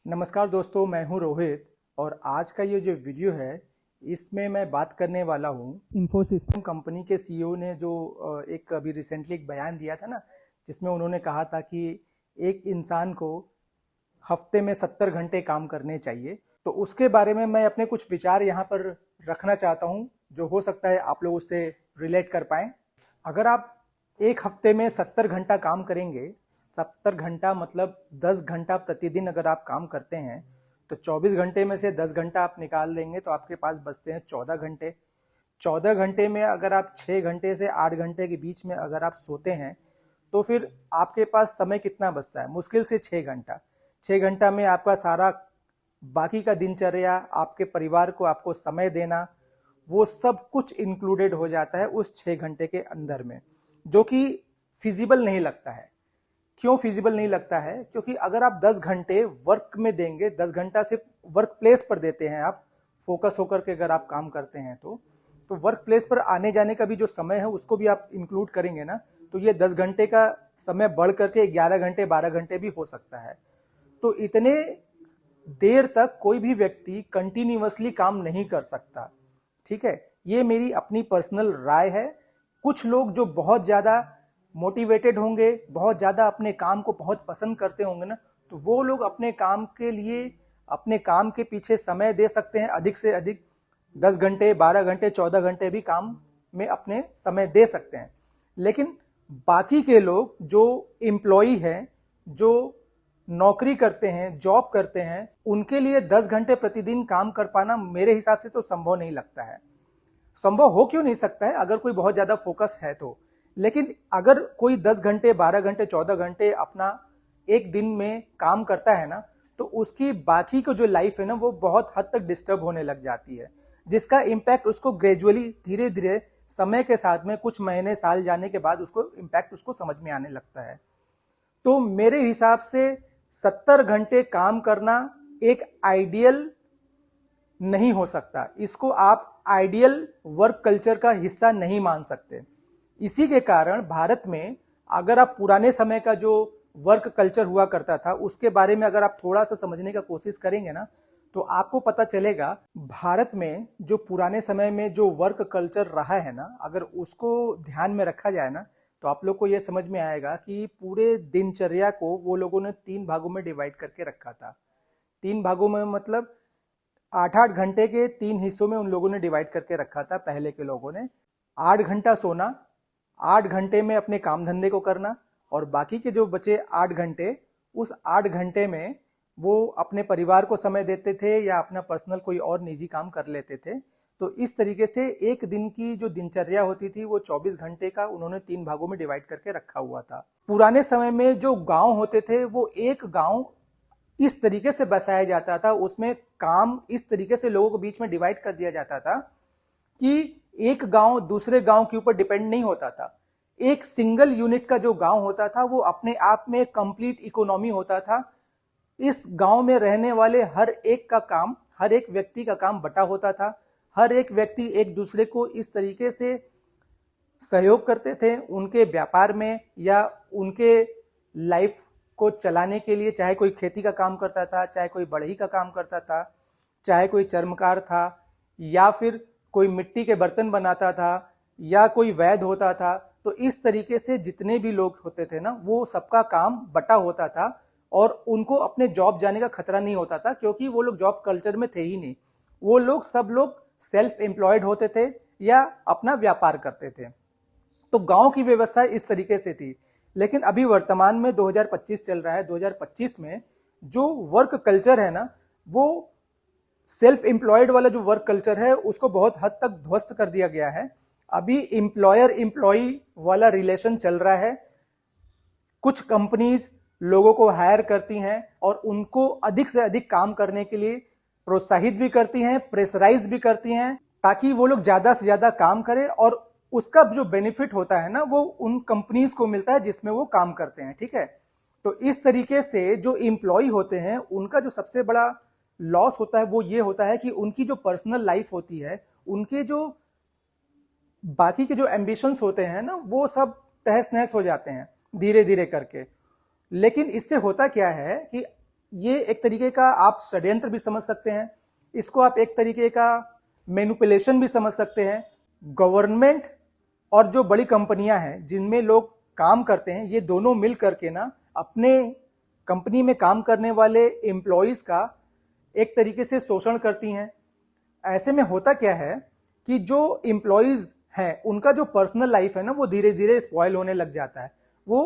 नमस्कार दोस्तों, मैं हूं रोहित और आज का ये जो वीडियो है इसमें मैं बात करने वाला हूं इन्फोसिस कंपनी के सीईओ ने जो एक अभी रिसेंटली एक बयान दिया था ना, जिसमें उन्होंने कहा था कि एक इंसान को हफ्ते में 70 घंटे काम करने चाहिए। तो उसके बारे में मैं अपने कुछ विचार यहाँ पर रखना चाहता हूँ, जो हो सकता है आप लोग उससे रिलेट कर पाएँ। अगर आप एक हफ्ते में 70 घंटा काम करेंगे, 70 घंटा मतलब 10 घंटा प्रतिदिन अगर आप काम करते हैं, तो 24 घंटे में से 10 घंटा आप निकाल देंगे तो आपके पास बचते हैं 14 घंटे। 14 घंटे में अगर आप 6 घंटे से 8 घंटे के बीच में अगर आप सोते हैं, तो फिर आपके पास समय कितना बचता है? मुश्किल से 6 घंटा। 6 घंटा में आपका सारा बाकी का दिनचर्या, आपके परिवार को आपको समय देना, वो सब कुछ इंक्लूडेड हो जाता है उस 6 घंटे के अंदर में, जो कि फिजिबल नहीं लगता है। क्यों फिजिबल नहीं लगता है? क्योंकि अगर आप 10 घंटे वर्क में देंगे, 10 घंटा सिर्फ वर्क प्लेस पर देते हैं, आप फोकस होकर के अगर आप काम करते हैं तो वर्क प्लेस पर आने जाने का भी जो समय है उसको भी आप इंक्लूड करेंगे ना, तो ये 10 घंटे का समय बढ़ करके 11 घंटे 12 घंटे भी हो सकता है। तो इतने देर तक कोई भी व्यक्ति कंटिन्यूअसली काम नहीं कर सकता। ठीक है, ये मेरी अपनी पर्सनल राय है। कुछ लोग जो बहुत ज़्यादा मोटिवेटेड होंगे, बहुत ज़्यादा अपने काम को बहुत पसंद करते होंगे ना, तो वो लोग अपने काम के लिए, अपने काम के पीछे समय दे सकते हैं अधिक से अधिक। 10 घंटे 12 घंटे 14 घंटे भी काम में अपने समय दे सकते हैं। लेकिन बाकी के लोग जो एम्प्लॉई हैं, जो नौकरी करते हैं, जॉब करते हैं, उनके लिए 10 घंटे प्रतिदिन काम कर पाना मेरे हिसाब से तो संभव नहीं लगता है। संभव हो क्यों नहीं सकता है? अगर कोई बहुत ज़्यादा फोकस्ड है तो। लेकिन अगर कोई 10 घंटे 12 घंटे 14 घंटे अपना एक दिन में काम करता है ना, तो उसकी बाकी को जो लाइफ है ना, वो बहुत हद तक डिस्टर्ब होने लग जाती है, जिसका इम्पैक्ट उसको ग्रेजुअली धीरे धीरे समय के साथ में कुछ महीने साल जाने के बाद उसको इम्पैक्ट उसको समझ में आने लगता है। तो मेरे हिसाब से 70 घंटे काम करना एक आइडियल नहीं हो सकता। इसको आप आइडियल वर्क कल्चर का हिस्सा नहीं मान सकते। इसी के कारण भारत में अगर आप पुराने समय का जो वर्क कल्चर हुआ करता था उसके बारे में अगर आप थोड़ा सा समझने का कोशिश करेंगे ना, तो आपको पता चलेगा भारत में जो पुराने समय में जो वर्क कल्चर रहा है ना, अगर उसको ध्यान में रखा जाए ना, तो आप लोग को यह समझ में आएगा कि पूरे दिनचर्या को वो लोगों ने 3 भागों में डिवाइड करके रखा था। 3 भागों में मतलब 8-8 घंटे के 3 हिस्सों में उन लोगों ने डिवाइड करके रखा था पहले के लोगों ने। 8 घंटा सोना, 8 घंटे में अपने काम धंधे को करना, और बाकी के जो बचे 8 घंटे, उस 8 घंटे में वो अपने परिवार को समय देते थे या अपना पर्सनल कोई और निजी काम कर लेते थे। तो इस तरीके से एक दिन की जो दिनचर्या होती थी वो 24 घंटे का उन्होंने 3 भागों में डिवाइड करके रखा हुआ था। पुराने समय में जो गांव होते थे, वो एक गांव इस तरीके से बसाया जाता था, उसमें काम इस तरीके से लोगों के बीच में डिवाइड कर दिया जाता था कि एक गांव दूसरे गांव के ऊपर डिपेंड नहीं होता था। एक सिंगल यूनिट का जो गांव होता था वो अपने आप में कंप्लीट इकोनॉमी होता था। इस गांव में रहने वाले हर एक का काम, हर एक व्यक्ति का काम बटा होता था। हर एक व्यक्ति एक दूसरे को इस तरीके से सहयोग करते थे उनके व्यापार में या उनके लाइफ को चलाने के लिए। चाहे कोई खेती का काम करता था, चाहे कोई बढ़ई का काम करता था, चाहे कोई चर्मकार था, या फिर कोई मिट्टी के बर्तन बनाता था, या कोई वैद्य होता था। तो इस तरीके से जितने भी लोग होते थे ना, वो सबका काम बटा होता था और उनको अपने जॉब जाने का खतरा नहीं होता था, क्योंकि वो लोग जॉब कल्चर में थे ही नहीं। वो लोग सब लोग सेल्फ एम्प्लॉयड होते थे या अपना व्यापार करते थे। तो गांव की व्यवस्था इस तरीके से थी। लेकिन अभी वर्तमान में 2025 चल रहा है, 2025 में जो वर्क कल्चर है ना, वो सेल्फ एम्प्लॉयड वाला जो वर्क कल्चर है उसको बहुत हद तक ध्वस्त कर दिया गया है। अभी एम्प्लॉयर एम्प्लॉई वाला रिलेशन चल रहा है। कुछ कंपनीज लोगों को हायर करती हैं और उनको अधिक से अधिक काम करने के लिए प्रोत्साहित भी करती हैं, प्रेशराइज भी करती हैं, ताकि वो लोग ज्यादा से ज्यादा काम करें, और उसका जो बेनिफिट होता है ना, वो उन कंपनीज को मिलता है जिसमें वो काम करते हैं। ठीक है, तो इस तरीके से जो एम्प्लॉय होते हैं उनका जो सबसे बड़ा लॉस होता है वो ये होता है कि उनकी जो पर्सनल लाइफ होती है, उनके जो बाकी के जो एम्बिशंस होते हैं ना, वो सब तहस नहस हो जाते हैं धीरे धीरे करके। लेकिन इससे होता क्या है कि ये एक तरीके का आप षड्यंत्र भी समझ सकते हैं, इसको आप एक तरीके का मैनिपुलेशन भी समझ सकते हैं। गवर्नमेंट और जो बड़ी कंपनियां हैं जिनमें लोग काम करते हैं, ये दोनों मिल करके ना अपने कंपनी में काम करने वाले एम्प्लॉयज का एक तरीके से शोषण करती हैं। ऐसे में होता क्या है कि जो एम्प्लॉयज हैं उनका जो पर्सनल लाइफ है ना वो धीरे धीरे स्पॉइल होने लग जाता है। वो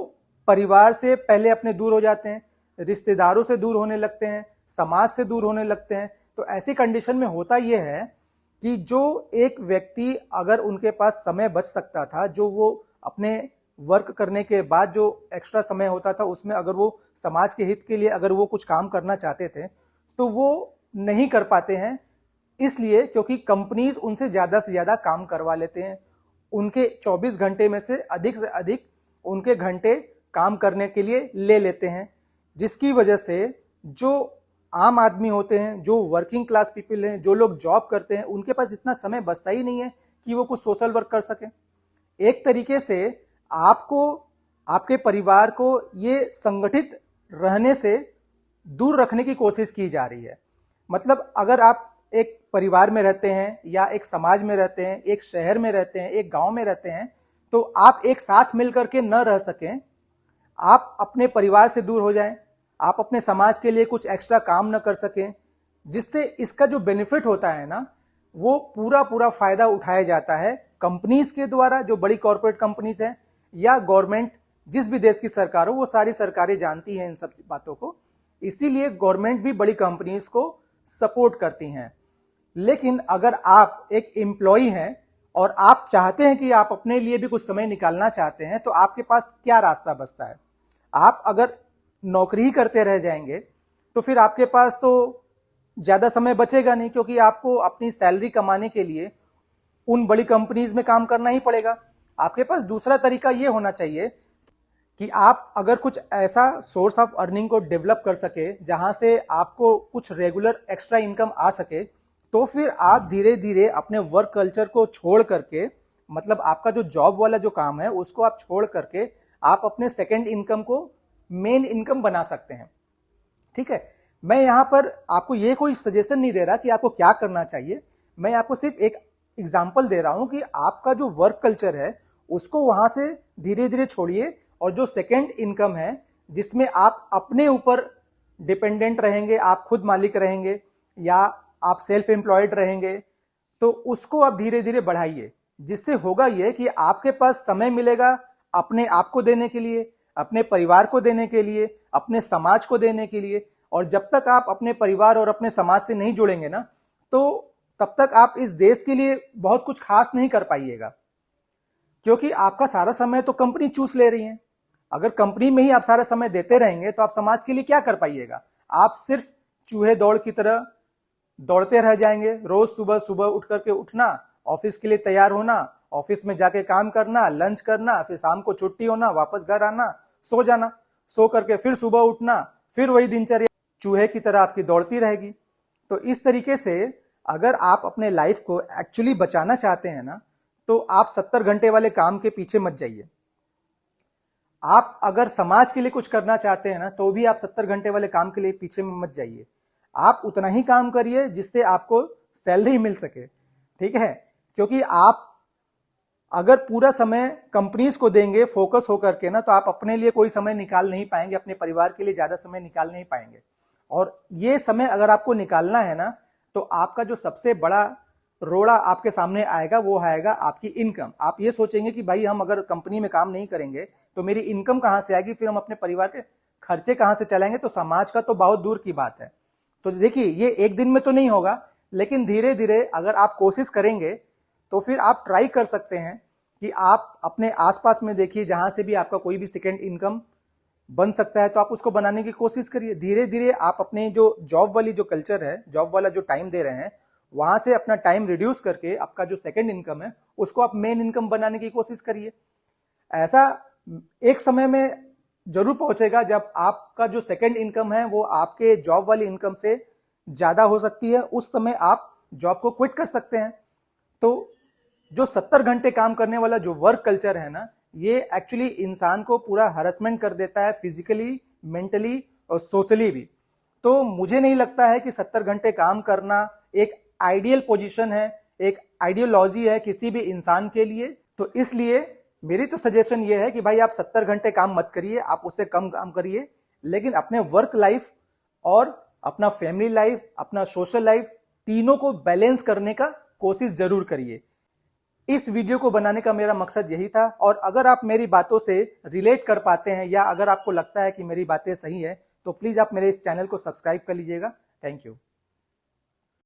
परिवार से पहले अपने दूर हो जाते हैं, रिश्तेदारों से दूर होने लगते हैं, समाज से दूर होने लगते हैं। तो ऐसी कंडीशन में होता यह है कि जो एक व्यक्ति अगर उनके पास समय बच सकता था, जो वो अपने वर्क करने के बाद जो एक्स्ट्रा समय होता था उसमें अगर वो समाज के हित के लिए अगर वो कुछ काम करना चाहते थे तो वो नहीं कर पाते हैं, इसलिए क्योंकि कंपनीज उनसे ज्यादा काम करवा लेते हैं। उनके 24 घंटे में से अधिक उनके घंटे काम करने के लिए ले लेते हैं, जिसकी वजह से जो आम आदमी होते हैं, जो वर्किंग क्लास पीपल हैं, जो लोग जॉब करते हैं, उनके पास इतना समय बचता ही नहीं है कि वो कुछ सोशल वर्क कर सकें। एक तरीके से आपको, आपके परिवार को ये संगठित रहने से दूर रखने की कोशिश की जा रही है। मतलब अगर आप एक परिवार में रहते हैं या एक समाज में रहते हैं, एक शहर में रहते हैं, एक गांव में रहते हैं, तो आप एक साथ मिलकर के न रह सकें, आप अपने परिवार से दूर हो जाएं, आप अपने समाज के लिए कुछ एक्स्ट्रा काम न कर सकें, जिससे इसका जो बेनिफिट होता है ना वो पूरा फायदा उठाया जाता है कंपनीज के द्वारा, जो बड़ी कॉर्पोरेट कंपनीज हैं या गवर्नमेंट, जिस भी देश की सरकार हो, वो सारी सरकारें जानती हैं इन सब बातों को, इसीलिए गवर्नमेंट भी बड़ी कंपनीज को सपोर्ट करती हैं। लेकिन अगर आप एक एम्प्लॉय हैं और आप चाहते हैं कि आप अपने लिए भी कुछ समय निकालना चाहते हैं, तो आपके पास क्या रास्ता बचता है? आप अगर नौकरी ही करते रह जाएंगे तो फिर आपके पास तो ज्यादा समय बचेगा नहीं, क्योंकि आपको अपनी सैलरी कमाने के लिए उन बड़ी कंपनीज में काम करना ही पड़ेगा। आपके पास दूसरा तरीका यह होना चाहिए कि आप अगर कुछ ऐसा सोर्स ऑफ अर्निंग को डेवलप कर सके जहां से आपको कुछ रेगुलर एक्स्ट्रा इनकम आ सके, तो फिर आप धीरे धीरे अपने वर्क कल्चर को छोड़ करके, मतलब आपका जो जॉब वाला जो काम है उसको आप छोड़ करके आप अपने सेकेंड इनकम को मेन इनकम बना सकते हैं। ठीक है, मैं यहां पर आपको ये कोई सजेशन नहीं दे रहा कि आपको क्या करना चाहिए, मैं आपको सिर्फ एक एग्जांपल दे रहा हूं कि आपका जो वर्क कल्चर है उसको वहां से धीरे धीरे छोड़िए, और जो सेकेंड इनकम है जिसमें आप अपने ऊपर डिपेंडेंट रहेंगे, आप खुद मालिक रहेंगे या आप सेल्फ एम्प्लॉयड रहेंगे, तो उसको आप धीरे धीरे बढ़ाइए। जिससे होगा ये कि आपके पास समय मिलेगा अपने आप को देने के लिए, अपने परिवार को देने के लिए, अपने समाज को देने के लिए। और जब तक आप अपने परिवार और अपने समाज से नहीं जुड़ेंगे ना, तो तब तक आप इस देश के लिए बहुत कुछ खास नहीं कर पाइएगा, क्योंकि आपका सारा समय तो कंपनी चूस ले रही है। अगर कंपनी में ही आप सारा समय देते रहेंगे तो आप समाज के लिए क्या कर पाइएगा? आप सिर्फ चूहे दौड़ की तरह दौड़ते रह जाएंगे। रोज सुबह सुबह उठ करके उठना, ऑफिस के लिए तैयार होना, ऑफिस में जाके काम करना, लंच करना, फिर शाम को छुट्टी होना, वापस घर आना, सो जाना, सो करके फिर सुबह उठना, फिर वही दिनचर्या चूहे की तरह आपकी दौड़ती रहेगी। तो इस तरीके से अगर आप अपने लाइफ को एक्चुअली बचाना चाहते हैं ना, तो आप 70 घंटे वाले काम के पीछे मत जाइए। आप अगर समाज के लिए कुछ करना चाहते हैं ना, तो भी आप 70 घंटे वाले काम के लिए पीछे मत जाइए। आप उतना ही काम करिए जिससे आपको सैलरी मिल सके। ठीक है, क्योंकि आप अगर पूरा समय कंपनीज को देंगे फोकस होकर के ना, तो आप अपने लिए कोई समय निकाल नहीं पाएंगे, अपने परिवार के लिए ज्यादा समय निकाल नहीं पाएंगे। और ये समय अगर आपको निकालना है ना, तो आपका जो सबसे बड़ा रोड़ा आपके सामने आएगा वो आएगा आपकी इनकम। आप ये सोचेंगे कि भाई हम अगर कंपनी में काम नहीं करेंगे तो मेरी इनकम कहां से आएगी, फिर हम अपने परिवार के खर्चे कहां से चलाएंगे, तो समाज का तो बहुत दूर की बात है। तो देखिए, ये एक दिन में तो नहीं होगा, लेकिन धीरे धीरे अगर आप कोशिश करेंगे तो फिर आप ट्राई कर सकते हैं कि आप अपने आसपास में देखिए, जहां से भी आपका कोई भी सेकेंड इनकम बन सकता है तो आप उसको बनाने की कोशिश करिए। धीरे धीरे आप अपने जो जॉब वाली जो कल्चर है, जॉब वाला जो टाइम दे रहे हैं, वहां से अपना टाइम रिड्यूस करके आपका जो सेकेंड इनकम है उसको आप मेन इनकम बनाने की कोशिश करिए। ऐसा एक समय में जरूर पहुंचेगा जब आपका जो सेकेंड इनकम है वो आपके जॉब वाली इनकम से ज्यादा हो सकती है। उस समय आप जॉब को क्विट कर सकते हैं। तो जो 70 घंटे काम करने वाला जो वर्क कल्चर है ना, ये एक्चुअली इंसान को पूरा हरासमेंट कर देता है, फिजिकली, मेंटली और सोशली भी। तो मुझे नहीं लगता है कि 70 घंटे काम करना एक आइडियल पोजीशन है, एक आइडियोलॉजी है किसी भी इंसान के लिए। तो इसलिए मेरी तो सजेशन ये है कि भाई आप 70 घंटे काम मत करिए, आप उससे कम काम करिए, लेकिन अपने वर्क लाइफ और अपना फैमिली लाइफ, अपना सोशल लाइफ, तीनों को बैलेंस करने का कोशिश जरूर करिए। इस वीडियो को बनाने का मेरा मकसद यही था। और अगर आप मेरी बातों से रिलेट कर पाते हैं या अगर आपको लगता है कि मेरी बातें सही है, तो प्लीज आप मेरे इस चैनल को सब्सक्राइब कर लीजिएगा। Thank you.